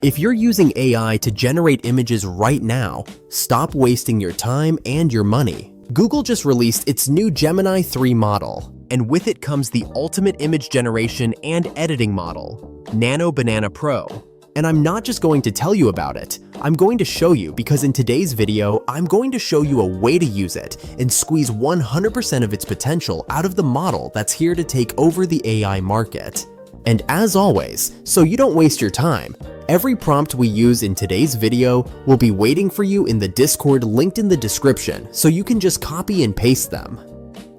If you're using AI to generate images right now, stop wasting your time and your money. Google just released its new Gemini 3 model, and with it comes the ultimate image generation and editing model, Nano Banana Pro. And I'm not just going to tell you about it, I'm going to show you, because in today's video, I'm going to show you a way to use it and squeeze 100% of its potential out of the model that's here to take over the AI market. And as always, so you don't waste your time, every prompt we use in today's video will be waiting for you in the Discord linked in the description, so you can just copy and paste them.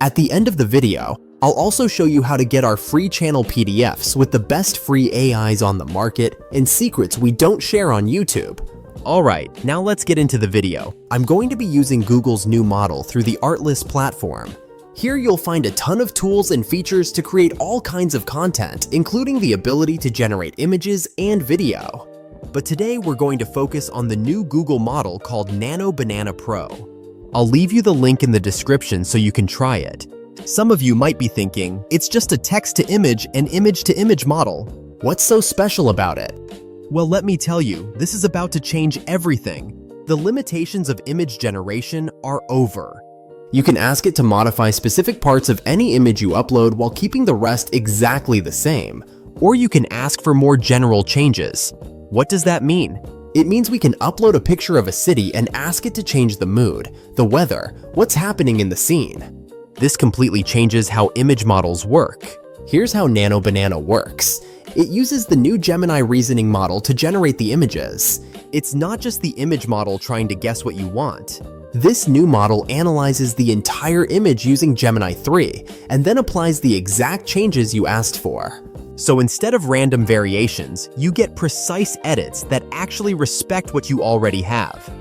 At the end of the video, I'll also show you how to get our free channel PDFs with the best free AIs on the market and secrets we don't share on YouTube. Alright, now let's get into the video. I'm going to be using Google's new model through the Artlist platform. Here you'll find a ton of tools and features to create all kinds of content, including the ability to generate images and video. But today we're going to focus on the new Google model called Nano Banana Pro. I'll leave you the link in the description so you can try it. Some of you might be thinking, it's just a text-to-image and image-to-image model. What's so special about it? Well, let me tell you, this is about to change everything. The limitations of image generation are over. You can ask it to modify specific parts of any image you upload while keeping the rest exactly the same. Or you can ask for more general changes. What does that mean? It means we can upload a picture of a city and ask it to change the mood, the weather, what's happening in the scene. This completely changes how image models work. Here's how Nano Banana works. It uses the new Gemini reasoning model to generate the images. It's not just the image model trying to guess what you want. This new model analyzes the entire image using Gemini 3 and then applies the exact changes you asked for. So instead of random variations, you get precise edits that actually respect what you already have.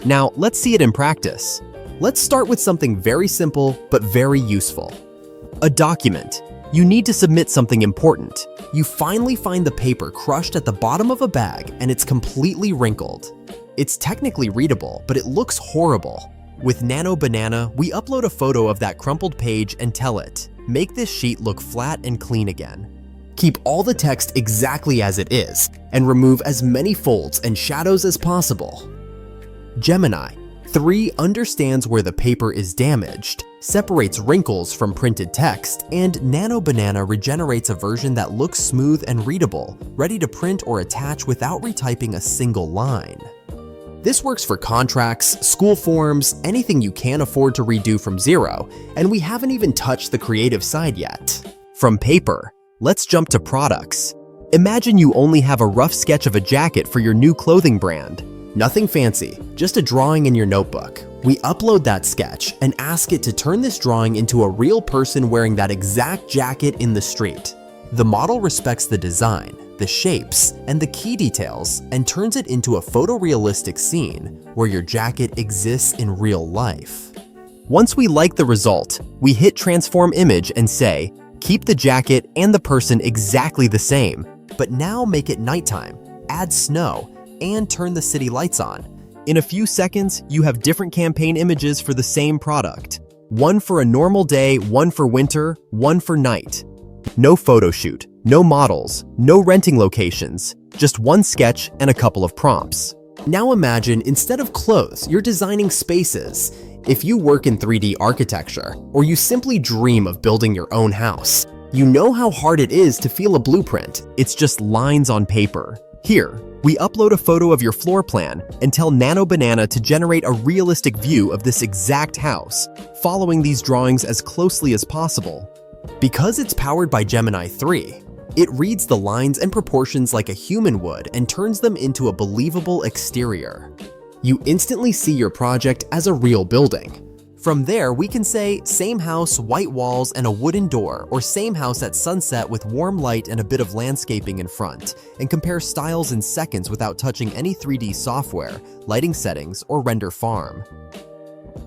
Now, let's see it in practice. Let's start with something very simple but very useful. A document. You need to submit something important. You finally find the paper crushed at the bottom of a bag and it's completely wrinkled. It's technically readable, but it looks horrible. With Nano Banana, we upload a photo of that crumpled page and tell it, make this sheet look flat and clean again. Keep all the text exactly as it is, and remove as many folds and shadows as possible. Gemini 3 understands where the paper is damaged, separates wrinkles from printed text, and Nano Banana regenerates a version that looks smooth and readable, ready to print or attach without retyping a single line. This works for contracts, school forms, anything you can't afford to redo from zero, and we haven't even touched the creative side yet. From paper, let's jump to products. Imagine you only have a rough sketch of a jacket for your new clothing brand. Nothing fancy, just a drawing in your notebook. We upload that sketch and ask it to turn this drawing into a real person wearing that exact jacket in the street. The model respects the design, the shapes, and the key details and turns it into a photorealistic scene where your jacket exists in real life. Once we like the result, we hit Transform Image and say, keep the jacket and the person exactly the same, but now make it nighttime, add snow, and turn the city lights on. In a few seconds, you have different campaign images for the same product. One for a normal day, one for winter, one for night. No photo shoot, no models, no renting locations, just one sketch and a couple of prompts. Now imagine, instead of clothes, you're designing spaces. If you work in 3D architecture, or you simply dream of building your own house, you know how hard it is to feel a blueprint. It's just lines on paper. Here, we upload a photo of your floor plan and tell Nano Banana to generate a realistic view of this exact house, following these drawings as closely as possible. Because it's powered by Gemini 3, it reads the lines and proportions like a human would and turns them into a believable exterior. You instantly see your project as a real building. From there, we can say, same house, white walls, and a wooden door, or same house at sunset with warm light and a bit of landscaping in front, and compare styles in seconds without touching any 3D software, lighting settings, or render farm.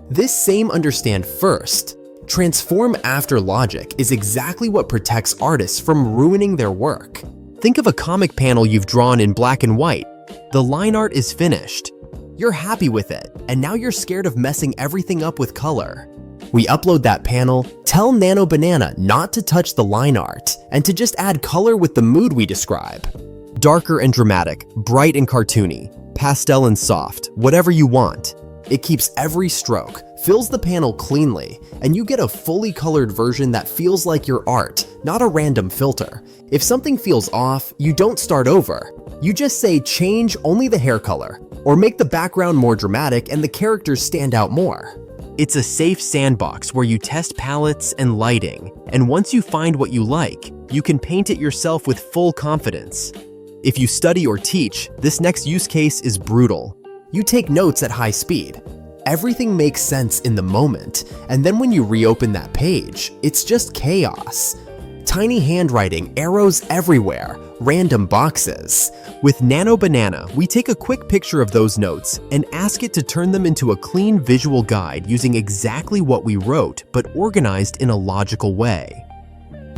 This same understand first, transform after logic is exactly what protects artists from ruining their work. Think of a comic panel you've drawn in black and white. The line art is finished. You're happy with it, and now you're scared of messing everything up with color. We upload that panel, tell Nano Banana not to touch the line art, and to just add color with the mood we describe. darker and dramatic, bright and cartoony, pastel and soft, whatever you want. It keeps every stroke, fills the panel cleanly, and you get a fully colored version that feels like your art, not a random filter. If something feels off, you don't start over. You just say change only the hair color, or make the background more dramatic and the characters stand out more. It's a safe sandbox where you test palettes and lighting, and once you find what you like, you can paint it yourself with full confidence. If you study or teach, this next use case is brutal. You take notes at high speed. Everything makes sense in the moment, and then when you reopen that page, it's just chaos. Tiny handwriting, arrows everywhere, random boxes. With Nano Banana, we take a quick picture of those notes and ask it to turn them into a clean visual guide using exactly what we wrote, but organized in a logical way.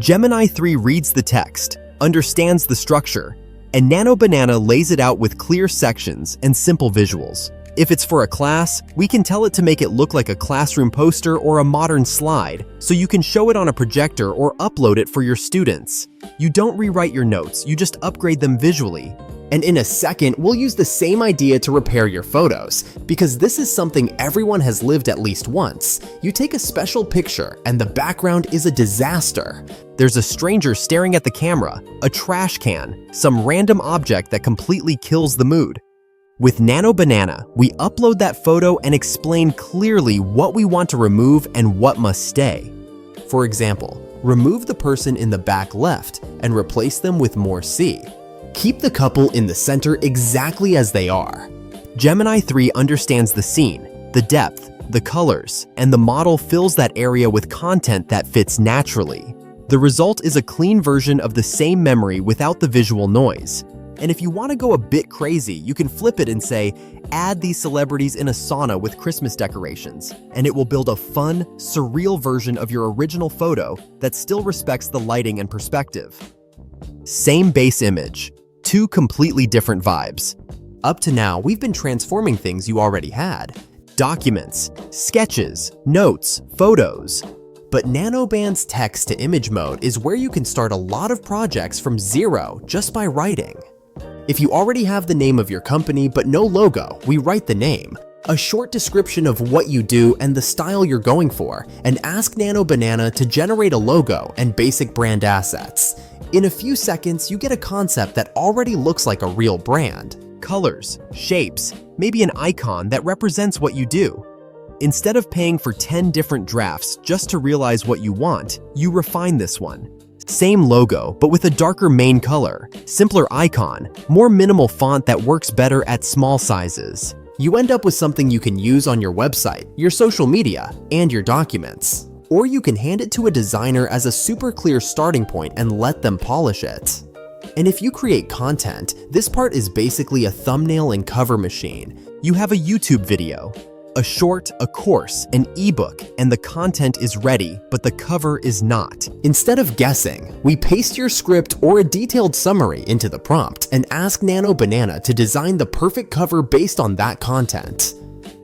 Gemini 3 reads the text, understands the structure, and Nano Banana lays it out with clear sections and simple visuals. If it's for a class, we can tell it to make it look like a classroom poster or a modern slide, so you can show it on a projector or upload it for your students. You don't rewrite your notes, you just upgrade them visually. And in a second, we'll use the same idea to repair your photos, because this is something everyone has lived at least once. You take a special picture and the background is a disaster. There's a stranger staring at the camera, a trash can, some random object that completely kills the mood. With Nano Banana, we upload that photo and explain clearly what we want to remove and what must stay. For example, remove the person in the back left and replace them with more C. Keep the couple in the center exactly as they are. Gemini 3 understands the scene, the depth, the colors, and the model fills that area with content that fits naturally. The result is a clean version of the same memory without the visual noise. And if you want to go a bit crazy, you can flip it and say, add these celebrities in a sauna with Christmas decorations, and it will build a fun, surreal version of your original photo that still respects the lighting and perspective. Same base image, two completely different vibes. Up to now, we've been transforming things you already had. Documents, sketches, notes, photos. But NanoBand's text-to-image mode is where you can start a lot of projects from zero just by writing. If you already have the name of your company but no logo, we write the name, a short description of what you do and the style you're going for, and ask Nano Banana to generate a logo and basic brand assets. In a few seconds, you get a concept that already looks like a real brand. Colors, shapes, maybe an icon that represents what you do. Instead of paying for 10 different drafts just to realize what you want, you refine this one. Same logo, but with a darker main color, simpler icon, more minimal font that works better at small sizes. You end up with something you can use on your website, your social media, and your documents. Or you can hand it to a designer as a super clear starting point and let them polish it. And if you create content, this part is basically a thumbnail and cover machine. You have a YouTube video, a short, a course, an ebook, and the content is ready, but the cover is not. Instead of guessing, we paste your script or a detailed summary into the prompt and ask Nano Banana to design the perfect cover based on that content.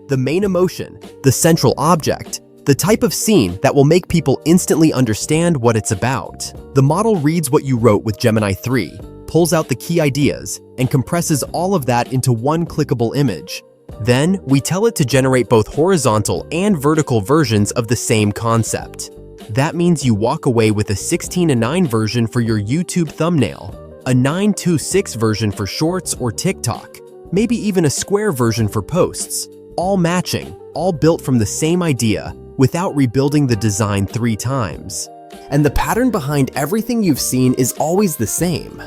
The main emotion, the central object, the type of scene that will make people instantly understand what it's about. The model reads what you wrote with Gemini 3, pulls out the key ideas, and compresses all of that into one clickable image. Then, we tell it to generate both horizontal and vertical versions of the same concept. That means you walk away with a 16:9 version for your YouTube thumbnail, a 9:6 version for Shorts or TikTok, maybe even a square version for posts, all matching, all built from the same idea, without rebuilding the design 3 times. And the pattern behind everything you've seen is always the same.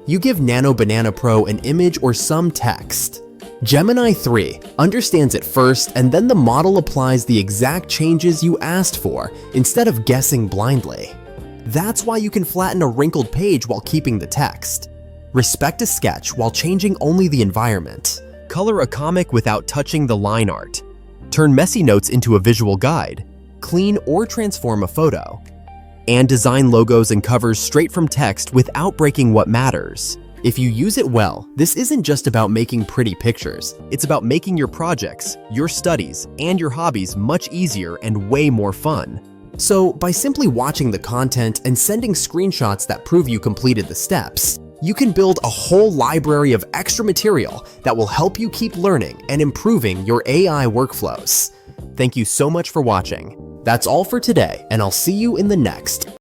You give Nano Banana Pro an image or some text. Gemini 3 understands it first, and then the model applies the exact changes you asked for instead of guessing blindly. That's why you can flatten a wrinkled page while keeping the text. Respect a sketch while changing only the environment. Color a comic without touching the line art. Turn messy notes into a visual guide. Clean or transform a photo. And design logos and covers straight from text without breaking what matters. If you use it well, this isn't just about making pretty pictures. It's about making your projects, your studies, and your hobbies much easier and way more fun. So, by simply watching the content and sending screenshots that prove you completed the steps, you can build a whole library of extra material that will help you keep learning and improving your AI workflows. Thank you so much for watching. That's all for today, and I'll see you in the next